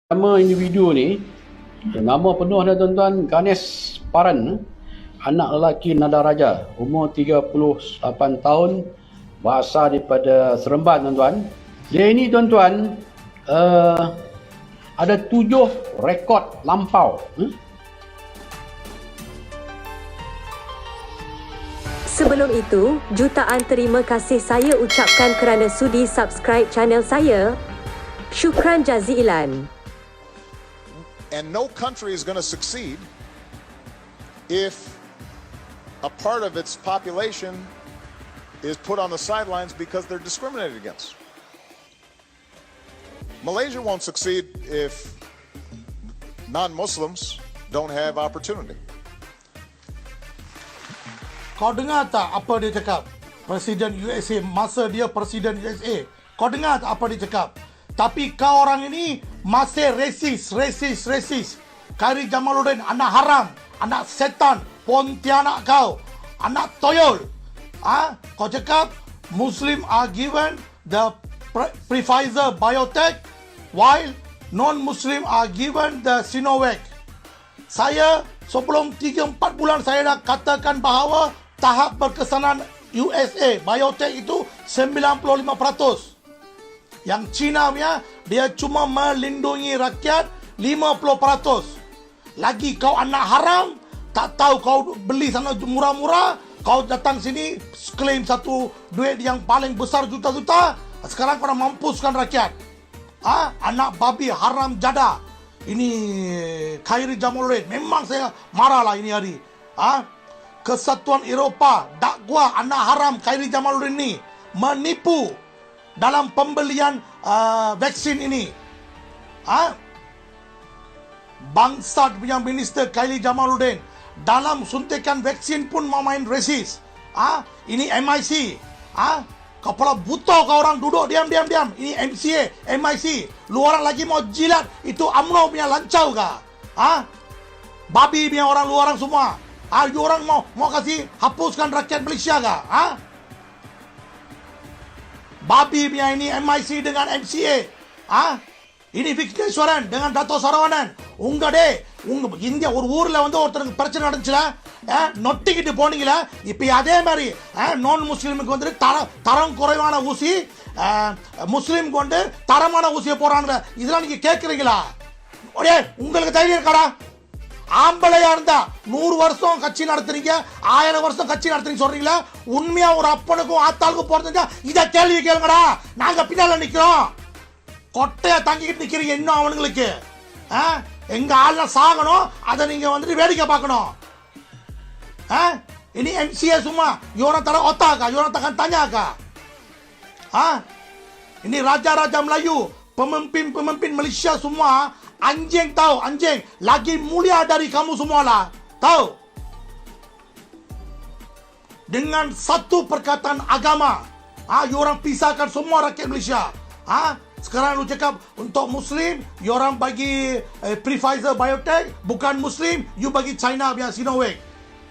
Nama individu ni, nama penuh dia tuan-tuan, Ganesh Paran, anak lelaki Nada Raja, umur 38 tahun, berasal daripada Seremban tuan-tuan. Dia ini tuan-tuan ada 7 rekod lampau. Sebelum itu, jutaan terima kasih saya ucapkan kerana sudi subscribe channel saya. Syukran jazilan. And no country is going to succeed if a part of its population is put on the sidelines because they're discriminated against. Malaysia won't succeed if non-Muslims don't have opportunity. Kau dengar tak apa dia cakap? Presiden USA, masa dia Presiden USA. Kau dengar tak apa dia cakap? Tapi kau orang ini masih racist. Khairi Jamaluddin, anak haram, anak setan, Pontianak kau, anak toyol. Kau cakap Muslim are given the Pfizer Biotech while non-Muslim are given the Sinovac. Saya sebelum 3-4 bulan saya dah katakan bahawa tahap berkesanan USA Biotech itu 95%. Yang Cina punya, dia cuma melindungi rakyat 50%. Lagi kau anak haram, tak tahu kau beli sana murah-murah, kau datang sini claim satu duit yang paling besar juta-juta, sekarang kau nak mampuskan rakyat. Anak babi haram jada. Ini Khairi Jamaluddin, memang saya marahlah ini hari. Kesatuan Eropah dakwa anak haram Khairi Jamaluddin ni menipu dalam pembelian vaksin ini. Bangsat punya minister Khairi Jamaluddin dalam suntikan vaksin pun mau main resis. Ini MIC. Kepala buta kau orang duduk diam. Ini MCA, MIC. Lu orang lagi mau jilat itu UMNO punya lancau kah? Babi punya orang, lu orang semua. You orang mau kasih hapuskan rakyat Malaysia kah? Babi punya ini MIC dengan MCA. Ini Vigneshwaran dengan Dato' Saravanan. India ஒரு ஊர்ல வந்து ஒருத்தருக்கு பிரச்சனை நடந்துச்சுல, நொட்டிக்கிட்டு போனீங்களா? இப்ப அதே மாதிரி நான் முஸ்லீமுக்கு வந்து தரம் குறைவான ஊசி, முஸ்லீம் கொண்டு தரமான ஊசியை போறாங்க. இதெல்லாம் நீங்க கேட்கறீங்களா? உங்களுக்கு தைரியம் இருக்காடா? ஆம்பளையா இருந்தா 100 வருஷம் கட்சி நடத்துறீங்க, 1000 வருஷம் கட்சி நடத்துறீங்க சொல்றீங்களா? உண்மையா ஒரு அப்பனுக்கும் ஆத்தாளுக்கும் போறதுங்க இத கேள்வி கேளுங்கடா. நாங்க பின்னால நிக்கிறோம். கொட்டைய தங்கிக்கிட்டு நிக்கிறீங்க இன்னும் அவனுங்களுக்கு. எங்க ஆள்ல சாகணும், அதை நீங்க வந்துட்டு வேடிக்கை பார்க்கணும். Ini MCA semua, orang tak ada otak kah? Orang takkan tanya kah? Ini raja-raja Melayu, pemimpin Malaysia semua, anjing tahu, anjing lagi mulia dari kamu semua lah, tahu? Dengan satu perkataan agama, orang pisahkan semua rakyat Malaysia. Sekarang lu cakap untuk Muslim, you orang bagi Pfizer Biotech, bukan Muslim, you bagi China punya Sinovac.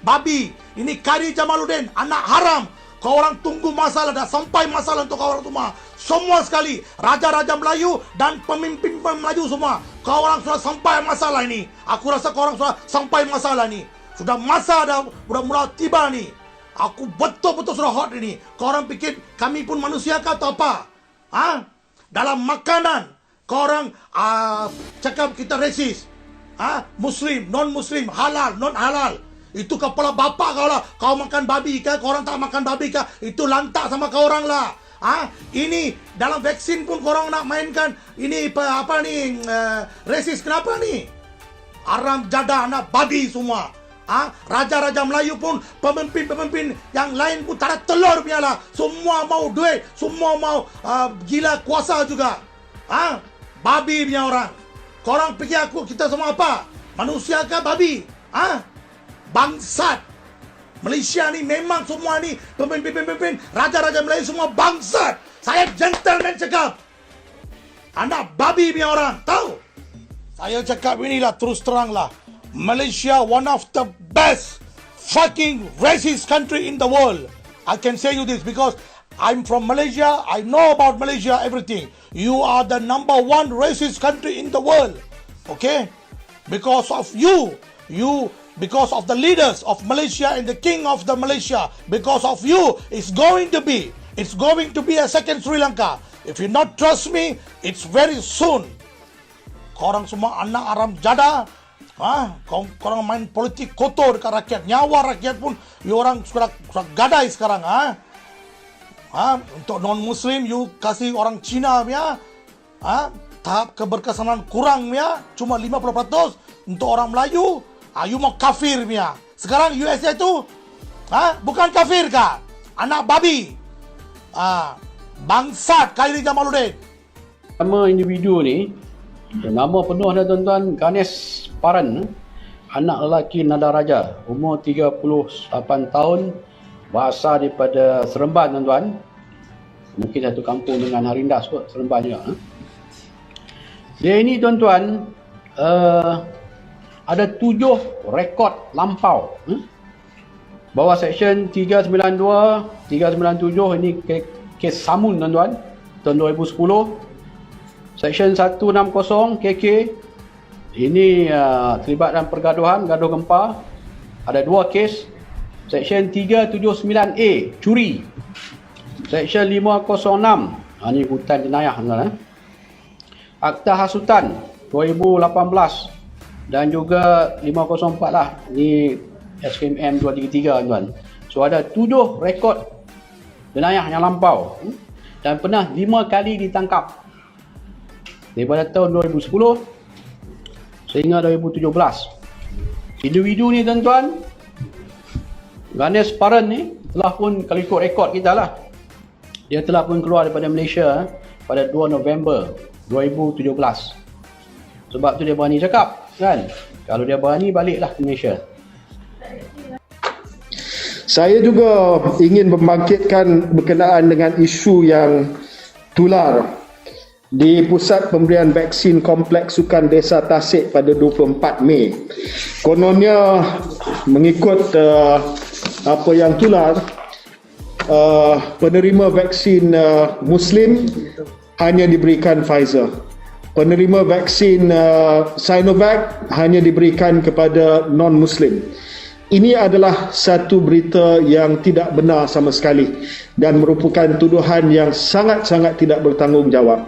Babi, ini Khairi Jamaluddin, anak haram. Kau orang tunggu masalah, dah sampai masalah untuk kau orang semua. Semua sekali, raja-raja Melayu dan pemimpin Melayu semua. Kau orang sudah sampai masalah ini. Aku rasa kau orang sudah sampai masalah ini. Sudah masa dah mula tiba ni. Aku betul-betul sudah hot ini. Kau orang fikir kami pun manusia kah atau apa? Dalam makanan, kau orang cakap kita resis. Muslim, non-Muslim, halal, non-halal. Itu kepala bapak kau lah. Kau makan babi kah? Kau orang tak makan babi kah? Itu lantak sama kau orang lah. Ini dalam vaksin pun kau orang nak mainkan. Ini apa ni? Resis kenapa ni? Haram jada anak babi semua. Raja-raja Melayu pun, pemimpin-pemimpin yang lain pun tak ada telur punya lah. Semua mau duit, semua mau gila kuasa juga. Babi punya orang. Korang fikir kita semua apa? Manusia kah babi? Bangsat. Malaysia ni memang semua ni pemimpin-pemimpin, raja-raja Melayu semua bangsat. Saya gentleman cakap. Anak babi punya orang, tahu? Saya cakap inilah terus terang lah. Malaysia, one of the best fucking racist country in the world. I can say you this because I'm from Malaysia. I know about Malaysia, everything. You are the number one racist country in the world. Okay? Because of because of the leaders of Malaysia and the king of the Malaysia, because of you, it's going to be a second Sri Lanka. If you not trust me, it's very soon. Korang semua anak aram jada, korang main politik kotor dekat rakyat, nyawa rakyat pun, you orang sudah gadai sekarang, untuk non-Muslim, you kasih orang Cina punya, tahap keberkesanan kurang punya, cuma 50%. Untuk orang Melayu, you mau kafir punya. Sekarang USA tu, bukan kafir kah? Anak babi. Bangsat Khairy Jamaluddin. Nama individu ni, nama penuh dia tuan-tuan, Ganesh Paran, anak lelaki Nadaraja, umur 38 tahun, berasal daripada Seremban tuan-tuan. Mungkin satu kampung dengan Harindas kot, Seremban juga. Dia ini tuan-tuan, ada 7 rekod lampau. Bawah Seksyen 392, 397, ini kes samun tuan-tuan, tahun 2010. Seksyen 160 KK, ini terlibat dalam pergaduhan, gaduh gempa, ada 2 kes. Seksyen 379A, curi. Seksyen 506, ini hutan jenayah tuan-tuan. Akta hasutan 2018 dan juga 504 lah, ini SKMM 233 tuan. So ada 7 rekod jenayah yang lampau dan pernah 5 kali ditangkap daripada tahun 2010 sehingga 2017. Individu ni tuan-tuan, Ganesh Paran ni telah pun, kalau ikut rekod kita lah, dia telah pun keluar daripada Malaysia pada 2 November 2017. Sebab tu dia berani cakap kan, kalau dia berani baliklah ke Malaysia. Saya juga ingin membangkitkan berkenaan dengan isu yang tular di Pusat Pemberian Vaksin Kompleks Sukan Desa Tasik pada 24 Mei. Kononnya mengikut apa yang tular, penerima vaksin Muslim hanya diberikan Pfizer. Penerima vaksin Sinovac hanya diberikan kepada non-Muslim. Ini adalah satu berita yang tidak benar sama sekali dan merupakan tuduhan yang sangat-sangat tidak bertanggungjawab.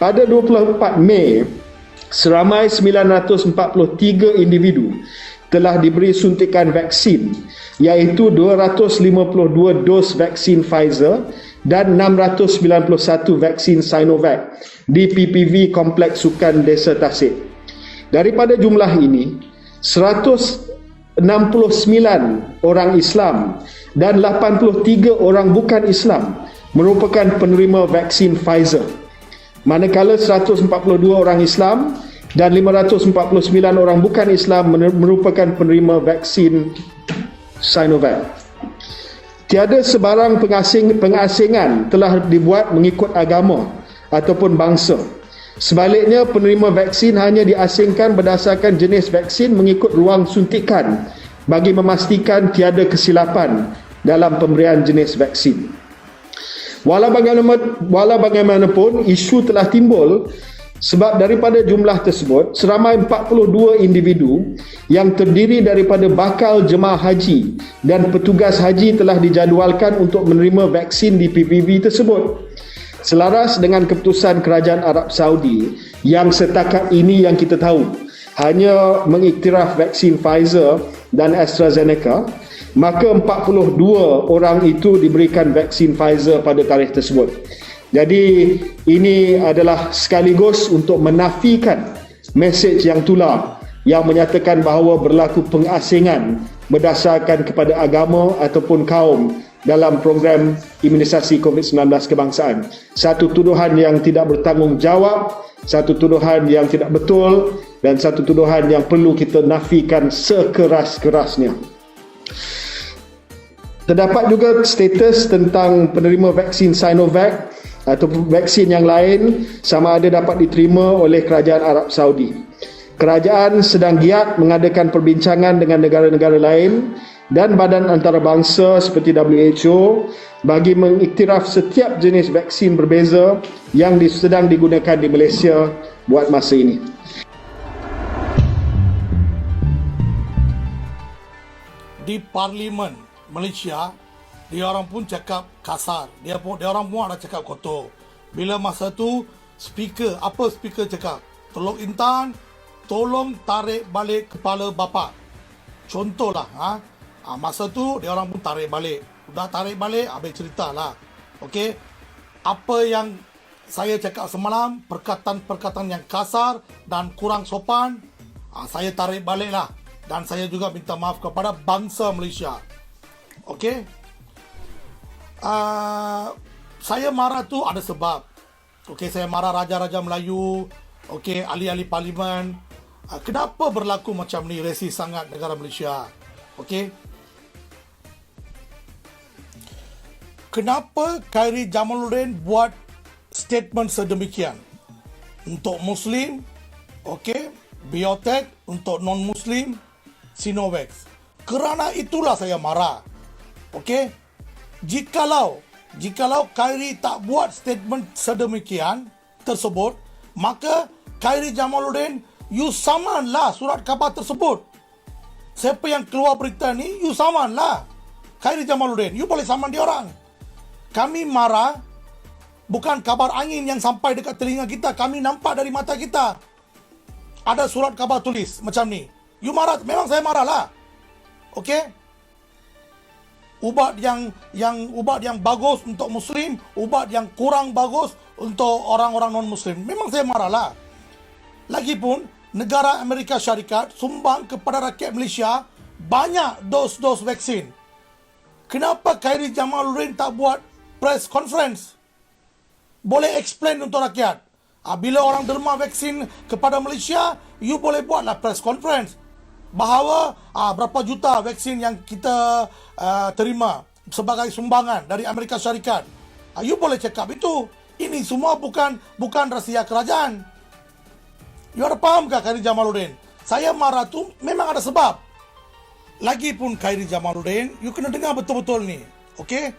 Pada 24 Mei, seramai 943 individu telah diberi suntikan vaksin, iaitu 252 dos vaksin Pfizer dan 691 vaksin Sinovac di PPV Kompleks Sukan Desa Tasik. Daripada jumlah ini, 169 orang Islam dan 83 orang bukan Islam merupakan penerima vaksin Pfizer, manakala 142 orang Islam dan 549 orang bukan Islam merupakan penerima vaksin Sinovac. Tiada sebarang pengasingan telah dibuat mengikut agama ataupun bangsa. Sebaliknya, penerima vaksin hanya diasingkan berdasarkan jenis vaksin mengikut ruang suntikan bagi memastikan tiada kesilapan dalam pemberian jenis vaksin. Walau bagaimanapun, isu telah timbul sebab daripada jumlah tersebut, seramai 42 individu yang terdiri daripada bakal jemaah haji dan petugas haji telah dijadualkan untuk menerima vaksin di PPV tersebut. Selaras dengan keputusan Kerajaan Arab Saudi yang setakat ini yang kita tahu hanya mengiktiraf vaksin Pfizer dan AstraZeneca, maka 42 orang itu diberikan vaksin Pfizer pada tarikh tersebut. Jadi ini adalah sekaligus untuk menafikan mesej yang tular yang menyatakan bahawa berlaku pengasingan berdasarkan kepada agama ataupun kaum dalam program imunisasi COVID-19 kebangsaan. Satu tuduhan yang tidak bertanggungjawab, satu tuduhan yang tidak betul dan satu tuduhan yang perlu kita nafikan sekeras-kerasnya. Terdapat juga status tentang penerima vaksin Sinovac atau vaksin yang lain sama ada dapat diterima oleh Kerajaan Arab Saudi. Kerajaan sedang giat mengadakan perbincangan dengan negara-negara lain dan badan antarabangsa seperti WHO bagi mengiktiraf setiap jenis vaksin berbeza yang sedang digunakan di Malaysia buat masa ini. Di Parlimen Malaysia, dia orang pun cakap kasar. Dia orang pun ada cakap kotor. Bila masa tu speaker cakap? Tolong Intan, tolong tarik balik kepala bapa. Contohlah, masa tu dia orang pun tarik balik. Dah tarik balik, habis ceritalah. Okey. Apa yang saya cakap semalam, perkataan-perkataan yang kasar dan kurang sopan, saya tarik baliklah. Dan saya juga minta maaf kepada bangsa Malaysia. Okey. Saya marah tu ada sebab. Okey, saya marah Raja-Raja Melayu, okey, ahli-ahli parlimen. Kenapa berlaku macam ni, resis sangat negara Malaysia? Okey. Kenapa Khairy Jamaluddin buat statement sedemikian? Untuk Muslim, okey, Biotech, untuk non-Muslim, Sinovac. Kerana itulah saya marah. Okey. Jikalau Khairy tak buat statement sedemikian tersebut, maka Khairy Jamaluddin, you samanlah surat khabar tersebut. Siapa yang keluar berita ni, you samanlah Khairy Jamaluddin. You boleh saman dia orang. Kami marah bukan kabar angin yang sampai dekat telinga kita. Kami nampak dari mata kita. Ada surat khabar tulis macam ni. You marah, memang saya marah lah. Okey? Ubat yang bagus untuk Muslim, ubat yang kurang bagus untuk orang-orang non-Muslim. Memang saya marah lah. Lagipun, negara Amerika Syarikat sumbang kepada rakyat Malaysia banyak dos-dos vaksin. Kenapa Khairy Jamaluddin tak buat press conference? Boleh explain untuk rakyat. Bila orang derma vaksin kepada Malaysia, you boleh buatlah press conference. Bahawa berapa juta vaksin yang kita terima sebagai sumbangan dari Amerika Syarikat. You boleh cakap itu. Ini semua bukan rahsia kerajaan. You ada fahamkah Khairy Jamaluddin? Saya marah tu memang ada sebab. Lagipun Khairy Jamaluddin, you kena dengar betul-betul ni. Okey?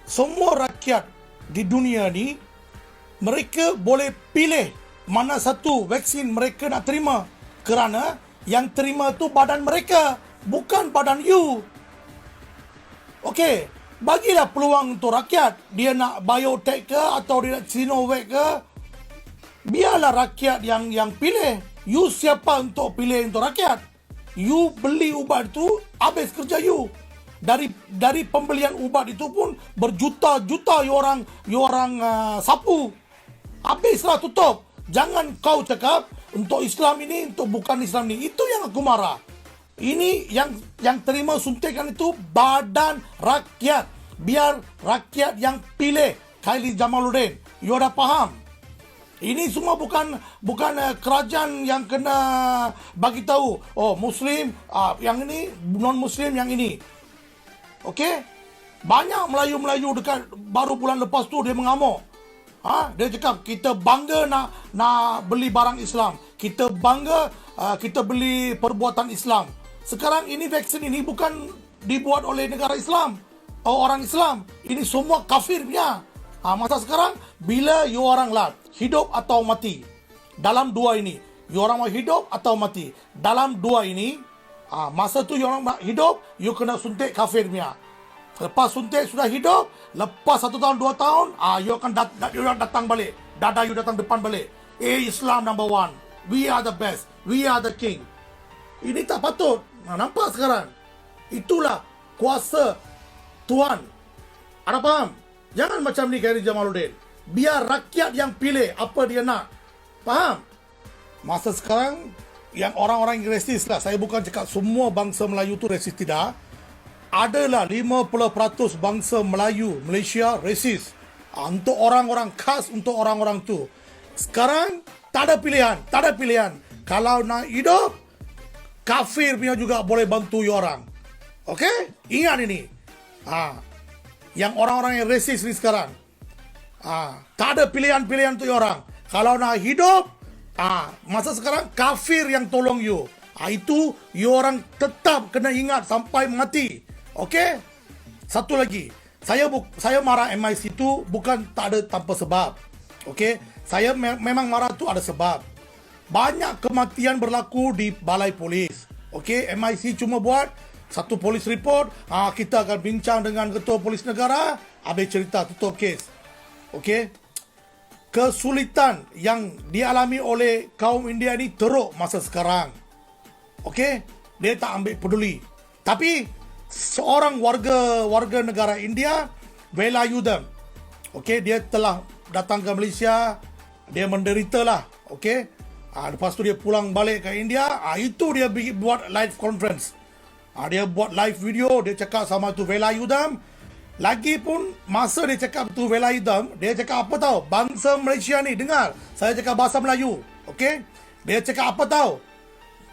Semua rakyat di dunia ni, mereka boleh pilih mana satu vaksin mereka nak terima. Kerana yang terima tu badan mereka, bukan badan you. Okey, bagilah peluang untuk rakyat. Dia nak Biotech ke atau dia nak Sinovac ke, biarlah rakyat yang pilih. You siapa untuk pilih untuk rakyat? You beli ubat tu, habis kerja you. Dari pembelian ubat itu pun berjuta-juta you orang sapu. Habislah, tutup. Jangan kau cakap untuk Islam ini, untuk bukan Islam ini. Itu yang aku marah. Ini yang terima suntikan itu badan rakyat. Biar rakyat yang pilih Khairy Jamaluddin. You dah faham? Ini semua bukan kerajaan yang kena bagi tahu. Oh, Muslim yang ini, non-Muslim yang ini. Okey? Banyak Melayu-Melayu dekat baru bulan lepas tu dia mengamuk. Dia cakap kita bangga nak beli barang Islam. Kita bangga kita beli perbuatan Islam. Sekarang ini vaksin ini bukan dibuat oleh negara Islam, orang Islam. Ini semua kafir punya. Masa sekarang bila you orang lah hidup atau mati dalam dua ini. You orang mau hidup atau mati dalam dua ini. Masa tu you orang nak hidup, you kena suntik kafir punya. Lepas suntik sudah hidup, lepas 1 tahun 2 tahun, you akan datang balik. Dada you datang depan balik. Islam number one. We are the best. We are the king. Ini tak patut. Nampak sekarang? Itulah kuasa Tuhan. Ada faham? Jangan macam ni Khairy Jamaluddin. Biar rakyat yang pilih apa dia nak. Faham? Masa sekarang, yang orang-orang yang resis lah. Saya bukan cakap semua bangsa Melayu tu resis, tidak. Adalah 50% bangsa Melayu Malaysia resis. Untuk orang-orang khas, untuk orang-orang tu. Sekarang tak ada pilihan. Kalau nak hidup, kafir punya juga boleh bantu you orang. Okey? Ingat ini. Yang orang-orang yang resis ni sekarang. Tak ada pilihan-pilihan untuk you orang. Kalau nak hidup, masa sekarang kafir yang tolong you. Itu you orang tetap kena ingat sampai mati. Okey? Satu lagi, saya marah MIC itu bukan tak ada tanpa sebab. Okey? Saya memang marah tu ada sebab. Banyak kematian berlaku di balai polis. Okey, MIC cuma buat satu polis report, kita akan bincang dengan ketua polis negara, habis cerita, tutup kes. Okey? Kesulitan yang dialami oleh kaum India ni teruk masa sekarang. Okey? Dia tak ambil peduli. Tapi seorang warga negara India, Velayudham, okey, dia telah datang ke Malaysia, dia menderita lah. Okey? Lepas tu dia pulang balik ke India, itu dia buat live conference. Dia buat live video, dia cakap sama tu Velayudham. Lagipun masa dia cakap tu Velayudham, dia cakap apa tahu? Bangsa Malaysia ni, dengar, saya cakap bahasa Melayu. Okey? Dia cakap apa tahu?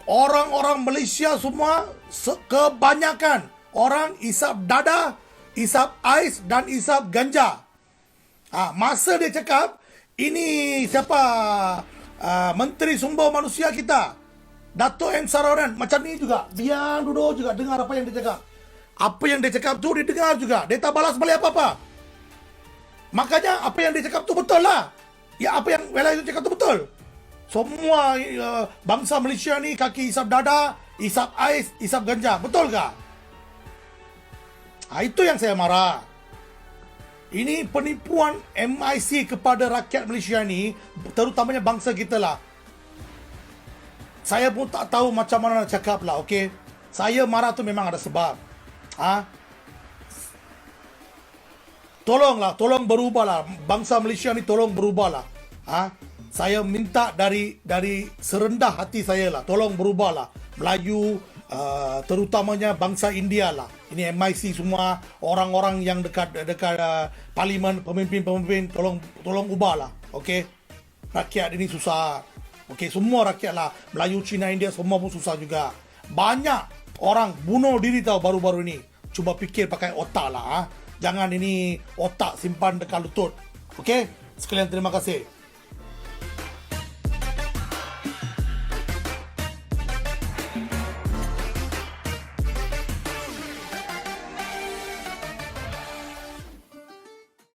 Orang-orang Malaysia semua, kebanyakan orang isap dada, isap ais dan isap ganja. Masa dia cakap, ini siapa? Menteri Sumber Manusia kita, Dato' M. Sarawanan, macam ni juga. Dia duduk juga dengar apa yang dia cakap. Apa yang dia cakap tu dia dengar juga. Dia tak balas balik apa-apa. Makanya apa yang dia cakap tu betul lah. Ya, apa yang Velayudham cakap tu betul. Semua bangsa Malaysia ni kaki isap dada, isap ais, isap ganja. Betul ke? Itu yang saya marah. Ini penipuan MIC kepada rakyat Malaysia ni, terutamanya bangsa kita lah. Saya pun tak tahu macam mana nak cakap lah, okey. Saya marah tu memang ada sebab. Tolonglah, tolong berubahlah. Bangsa Malaysia ni tolong berubahlah. Saya minta dari serendah hati saya lah, tolong berubahlah. Melayu, terutamanya bangsa India lah. Ini MIC semua, orang-orang yang dekat parlimen, pemimpin-pemimpin, tolong ubahlah. Okey. Rakyat ini susah. Okey, semua rakyat lah. Melayu, Cina, India semua pun susah juga. Banyak orang bunuh diri tahu baru-baru ini. Cuba fikir pakai otak lah. Jangan ini otak simpan dekat lutut. Okey? Sekalian terima kasih.